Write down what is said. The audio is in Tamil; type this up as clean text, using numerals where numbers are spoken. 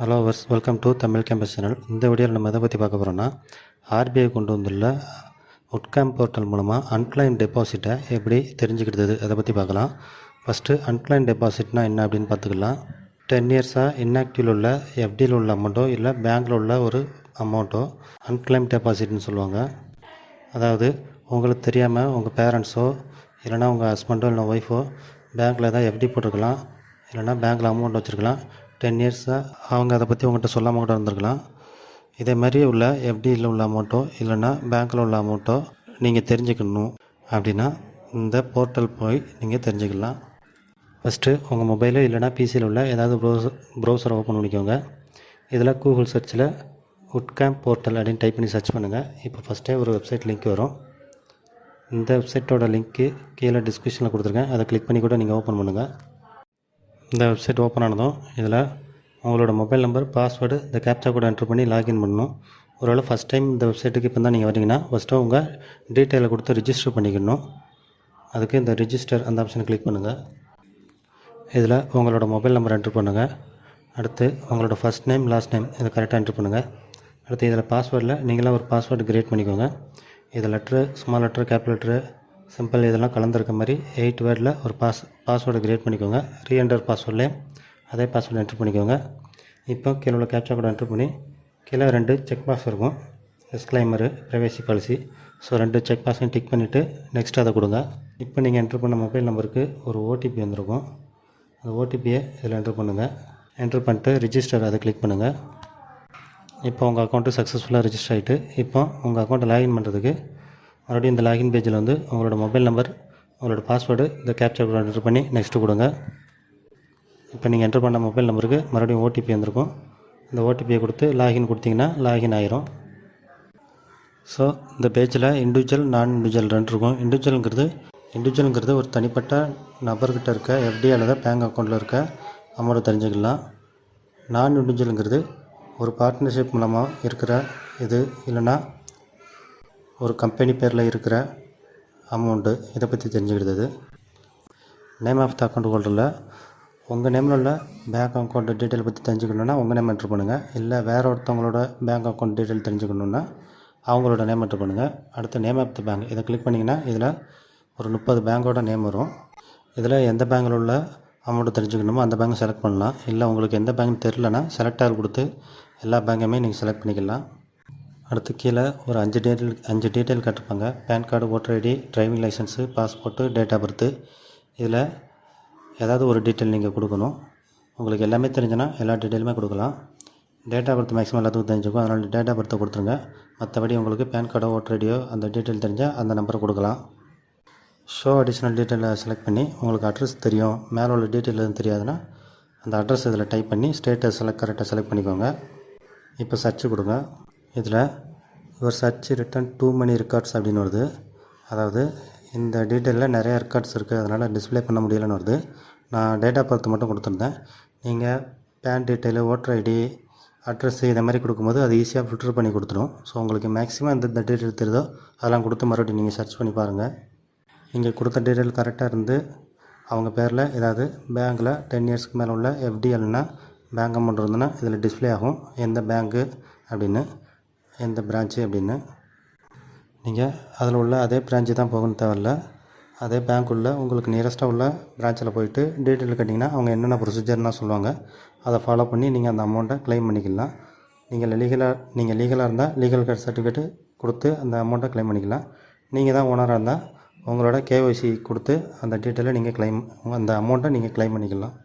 ஹலோ வர்ஸ் welcome to Tamil campus channel. இந்த வீடியோவில் நம்ம எதை பற்றி பார்க்க போகிறோன்னா, ஆர்பிஐ கொண்டு வந்துள்ள உட்கேம்ப் போர்ட்டல் மூலமாக அன்கிளைம் டெபாசிட்டை எப்படி தெரிஞ்சுக்கிட்டது அதை பற்றி பார்க்கலாம். ஃபஸ்ட்டு அன்கிளைம் டெபாசிட்னா என்ன அப்படின்னு பார்த்துக்கலாம். 10 இயர்ஸாக இன்ஆக்டிவில் உள்ள எஃப்டியில் உள்ள அமௌண்ட்டோ இல்லை பேங்க்கில் உள்ள ஒரு அமௌண்ட்டோ அன்கிளைம் டெபாசிட்னு சொல்லுவாங்க. அதாவது உங்களுக்கு தெரியாமல் உங்கள் பேரண்ட்ஸோ இல்லைனா உங்கள் ஹஸ்பண்டோ இல்லை ஒய்ஃபோ பேங்க்கில் ஏதாவது எஃப்டி போட்டிருக்கலாம், இல்லைனா பேங்க்கில் அமௌண்ட் வச்சுருக்கலாம். 10 இயர்ஸாக அவங்க அதை பற்றி உங்கள்கிட்ட சொல்லாமல் கூட இருந்திருக்கலாம். இதே மாதிரி உள்ள எஃப்டியில் உள்ள அமௌண்ட்டோ இல்லைனா பேங்க்கில் உள்ள அமௌண்ட்டோ நீங்கள் தெரிஞ்சுக்கணும் அப்படின்னா இந்த போர்ட்டல் போய் நீங்கள் தெரிஞ்சுக்கலாம். ஃபஸ்ட்டு உங்கள் மொபைலு இல்லைனா பிசியில் உள்ள ஏதாவது ப்ரௌசரை ஓப்பன் பண்ணிக்கோங்க. இதில் கூகுள் சர்ச்சில் உட்கேம்ப் போர்ட்டல் அப்படின்னு டைப் பண்ணி சர்ச் பண்ணுங்கள். இப்போ ஃபஸ்ட்டே ஒரு வெப்சைட் லிங்க் வரும். இந்த வெப்சைட்டோட லிங்க்கு கீழே டிஸ்கிரிப்ஷனில் கொடுத்துருக்கேன். அதை கிளிக் பண்ணி கூட நீங்கள் ஓப்பன் பண்ணுங்கள். இந்த வெப்சைட் ஓப்பன் ஆனதும் இதில் உங்களோட மொபைல் நம்பர், பாஸ்வேர்டு, இந்த கேப்சா கோட் என்ட்ரு பண்ணி லாகின் பண்ணணும். ஒருவேளை ஃபஸ்ட் டைம் இந்த வெப்சைட்டுக்கு இப்போ தான் நீங்கள் வரீங்கன்னா ஃபஸ்ட்டு உங்கள் டீட்டெயிலை கொடுத்து ரிஜிஸ்டர் பண்ணிக்கணும். அதுக்கு இந்த ரிஜிஸ்டர் அந்த ஆப்ஷனை கிளிக் பண்ணுங்கள். இதில் உங்களோட மொபைல் நம்பர் என்ட்ரு பண்ணுங்கள். அடுத்து உங்களோட ஃபஸ்ட் நேம், லாஸ்ட் நேம் இதை கரெக்டாக என்ட்ரு பண்ணுங்கள். அடுத்து இதில் பாஸ்வேர்டில் நீங்களாம் ஒரு பாஸ்வேர்டு கிரியேட் பண்ணிக்கோங்க. இதில் letter, small letter, capital letter, simple இதெல்லாம் கலந்துருக்க மாதிரி 8 வேர்டில் ஒரு பாஸ்வேர்டு கிரியேட் பண்ணிக்கோங்க. ரீஎன்டர் பாஸ்வேர்ட்லேயே அதே பாஸ்வேர்டு என்ட்ரு பண்ணிக்கோங்க. இப்போ கீழே உள்ள கேப்சா கோட் என்ட்ரு பண்ணி கீழே 2 செக் பாக்ஸ் இருக்கும். Disclaimer, privacy policy. So 2 check பாக்ஸையும் டிக் பண்ணிவிட்டு நெக்ஸ்ட் அதை கொடுங்க. இப்போ நீங்கள் என்ட்ரு பண்ண மொபைல் நம்பருக்கு ஒரு ஓடிபி வந்திருக்கும். அந்த ஓடிபியை இதில் என்ட்ரு பண்ணுங்கள். என்ட்ரு பண்ணிட்டு ரிஜிஸ்டர் அதை கிளிக் பண்ணுங்கள். இப்போ உங்கள் அக்கௌண்ட்டு சக்ஸஸ்ஃபுல்லாக ரிஜிஸ்டர் ஆகிட்டு இப்போ உங்கள் அக்கௌண்ட்டை லாகின் பண்ணுறதுக்கு மறுபடியும் இந்த லாகின் பேஜில் வந்து உங்களோட மொபைல் நம்பர், உங்களோட பாஸ்வேர்டு, இந்த கேப்சா கோட் என்ட்ரு பண்ணி நெக்ஸ்ட்டு கொடுங்க. இப்போ நீங்கள் என்ட்ரு பண்ண மொபைல் நம்பருக்கு மறுபடியும் ஓடிபி வந்திருக்கும். இந்த ஓடிபியை கொடுத்து லாகின் கொடுத்தீங்கன்னா லாகின் ஆயிரும். ஸோ இந்த பேஜில் இண்டிவிஜுவல், நான் இண்டிவிஜுவல் 2 இருக்கும். இண்டிவிஜுவலுங்கிறது ஒரு தனிப்பட்ட நபர்கிட்ட இருக்க எஃப்டி அல்லது பேங்க் அக்கௌண்ட்டில் இருக்க அமௌண்ட்டை தெரிஞ்சுக்கலாம். நான் இண்டிவிஜுவலுங்கிறது ஒரு பார்ட்னர்ஷிப் மூலமாக இருக்கிற இது, இல்லைனா ஒரு கம்பெனி பேரில் இருக்கிற அமௌண்ட்டு, இதை பற்றி தெரிஞ்சுக்கிடுது. நேம் ஆஃப் த அக்கௌண்ட் ஹோல்டரில் உங்கள் நேமில் உள்ள பேங்க் அக்கௌண்ட் டீட்டெயில் பற்றி தெரிஞ்சுக்கணுன்னா உங்கள் நேம் என்ட்ரு பண்ணுங்கள். இல்லை வேறு ஒருத்தவங்களோட பேங்க் அக்கௌண்ட் டீட்டெயில் தெரிஞ்சுக்கணுன்னா அவங்களோட நேம் என்ட்ரு பண்ணுங்கள். அடுத்து நேம் ஆஃப் த பேங்க் இதை கிளிக் பண்ணிங்கன்னா இதில் ஒரு 30 பேங்கோட நேம் வரும். இதில் எந்த பேங்கில் உள்ள அமௌண்ட்டு தெரிஞ்சுக்கணுமோ அந்த பேங்க் செலக்ட் பண்ணலாம். இல்லை உங்களுக்கு எந்த பேங்க் தெரிலனா செலக்ட் ஆக கொடுத்து எல்லா பேங்கையுமே நீங்கள் செலக்ட் பண்ணிக்கலாம். அடுத்து கீழே ஒரு 5 டீட்டெயில் கேட்டிருப்பாங்க. PAN card, voter ID, driving licence, passport, date of birth. இதில் ஏதாவது ஒரு டீட்டெயில் நீங்கள் கொடுக்கணும். உங்களுக்கு எல்லாமே தெரிஞ்சுன்னா எல்லா டீட்டெயிலுமே கொடுக்கலாம். டேட் ஆஃப் பர்த் மேக்ஸிமம் எல்லாத்துக்கும் தெரிஞ்சுக்கும். அதனால் டேட் ஆஃப் பர்த்தை கொடுத்துருங்க. மற்றபடி உங்களுக்கு பேன் கார்டோ, ஓட்டர் ஐடியோ அந்த டீட்டெயில் தெரிஞ்சால் அந்த நம்பரை கொடுக்கலாம். ஷோ அடிஷ்னல் டீட்டெயிலை செலக்ட் பண்ணி உங்களுக்கு அட்ரஸ் தெரியும், மேலே உள்ள டீட்டெயில் எதுவும் தெரியாதுன்னா அந்த அட்ரஸ் இதில் டைப் பண்ணி ஸ்டேட்டஸ் கரெக்டாக செலக்ட் பண்ணிக்கோங்க. இப்போ சர்ச்சு கொடுங்க. இதில் your search returned too many records அப்படின்னு வருது. அதாவது இந்த டீட்டெயிலில் நிறையா ரெக்கார்ட்ஸ் இருக்குது, அதனால் டிஸ்பிளே பண்ண முடியலன்னு வருது. நான் டேட் ஆஃப் பர்த் மட்டும் கொடுத்துருந்தேன். நீங்கள் PAN detail, voter ID, address இதை மாதிரி கொடுக்கும்போது அது ஈஸியாக ஃபில்டர் பண்ணி கொடுத்துரும். ஸோ உங்களுக்கு மேக்ஸிமம் இந்த டீட்டெயில் தெரியுதோ அதெல்லாம் கொடுத்து மறுபடியும் நீங்கள் சர்ச் பண்ணி பாருங்கள். நீங்கள் கொடுத்த டீட்டெயில் கரெக்டாக இருந்து அவங்க பேரில் ஏதாவது பேங்க்கில் 10 இயர்ஸ்க்கு மேலே உள்ள எஃப்டி இல்லைன்னா பேங்க் அமௌண்ட் இருந்ததுன்னா இதில் டிஸ்பிளே ஆகும் எந்த பேங்க்கு அப்படின்னு, எந்த பிரான்ச்சு அப்படின்னு. நீங்கள் அதில் உள்ள அதே பிரான்ச்சு தான் போகணும்னு தேவையில்ல. அதே பேங்க் உள்ள உங்களுக்கு நியரஸ்ட்டாக உள்ள பிரான்ச்சில் போயிட்டு டீட்டெயில் கேட்டிங்கன்னா அவங்க என்னென்ன ப்ரொசீஜர்னால் சொல்லுவாங்க. அதை ஃபாலோ பண்ணி நீங்கள் அந்த அமௌண்ட்டை க்ளைம் பண்ணிக்கலாம். நீங்கள் லீகலாக இருந்தால் லீகல் கார்டு சர்டிஃபிகேட்டு கொடுத்து அந்த அமௌண்ட்டை க்ளைம் பண்ணிக்கலாம். நீங்கள் தான் ஓனராக இருந்தால் உங்களோட கேஒய்சி கொடுத்து அந்த டீட்டெயிலை நீங்கள் அந்த அமௌண்ட்டை நீங்கள் க்ளைம் பண்ணிக்கலாம்.